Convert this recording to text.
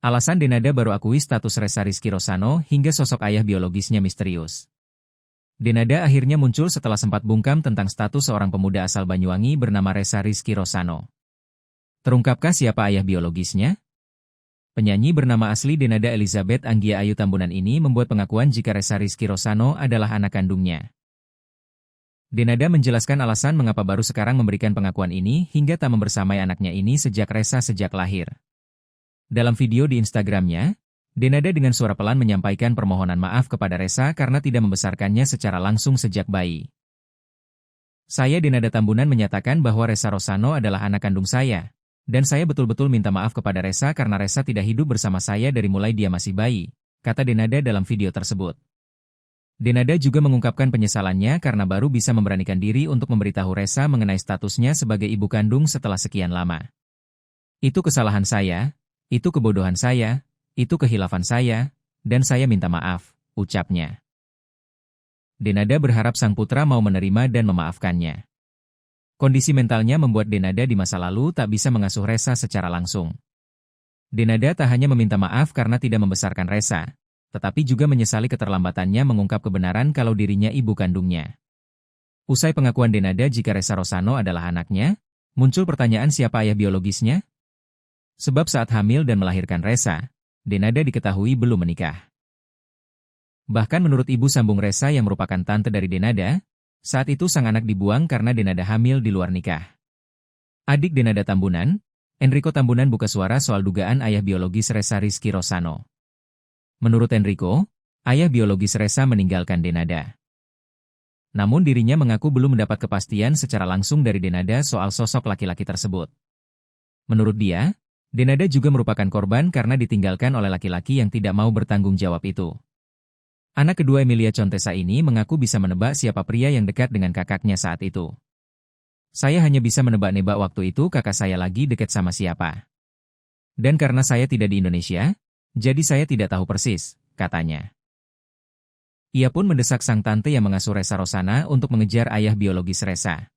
Alasan Denada baru akui status Ressa Rizky Rosano hingga sosok ayah biologisnya misterius. Denada akhirnya muncul setelah sempat bungkam tentang status seorang pemuda asal Banyuwangi bernama Ressa Rizky Rosano. Terungkapkah siapa ayah biologisnya? Penyanyi bernama asli Denada Elizabeth Anggia Ayu Tambunan ini membuat pengakuan jika Ressa Rizky Rosano adalah anak kandungnya. Denada menjelaskan alasan mengapa baru sekarang memberikan pengakuan ini hingga tak membersamai anaknya ini sejak Ressa sejak lahir. Dalam video di Instagramnya, Denada dengan suara pelan menyampaikan permohonan maaf kepada Ressa karena tidak membesarkannya secara langsung sejak bayi. Saya Denada Tambunan menyatakan bahwa Ressa Rosano adalah anak kandung saya, dan saya betul-betul minta maaf kepada Ressa karena Ressa tidak hidup bersama saya dari mulai dia masih bayi, kata Denada dalam video tersebut. Denada juga mengungkapkan penyesalannya karena baru bisa memberanikan diri untuk memberitahu Ressa mengenai statusnya sebagai ibu kandung setelah sekian lama. Itu kesalahan saya, itu kebodohan saya, itu kehilafan saya, dan saya minta maaf, ucapnya. Denada berharap sang putra mau menerima dan memaafkannya. Kondisi mentalnya membuat Denada di masa lalu tak bisa mengasuh Ressa secara langsung. Denada tak hanya meminta maaf karena tidak membesarkan Ressa, tetapi juga menyesali keterlambatannya mengungkap kebenaran kalau dirinya ibu kandungnya. Usai pengakuan Denada jika Ressa Rosano adalah anaknya, muncul pertanyaan siapa ayah biologisnya? Sebab saat hamil dan melahirkan Ressa, Denada diketahui belum menikah. Bahkan menurut ibu sambung Ressa yang merupakan tante dari Denada, saat itu sang anak dibuang karena Denada hamil di luar nikah. Adik Denada Tambunan, Enrico Tambunan buka suara soal dugaan ayah biologis Ressa Rizky Rosano. Menurut Enrico, ayah biologis Ressa meninggalkan Denada. Namun dirinya mengaku belum mendapat kepastian secara langsung dari Denada soal sosok laki-laki tersebut. Menurut dia, Denada juga merupakan korban karena ditinggalkan oleh laki-laki yang tidak mau bertanggung jawab itu. Anak kedua Emilia Contessa ini mengaku bisa menebak siapa pria yang dekat dengan kakaknya saat itu. Saya hanya bisa menebak-nebak waktu itu kakak saya lagi dekat sama siapa. Dan karena saya tidak di Indonesia, jadi saya tidak tahu persis, katanya. Ia pun mendesak sang tante yang mengasuh Ressa Rosana untuk mengejar ayah biologis Ressa.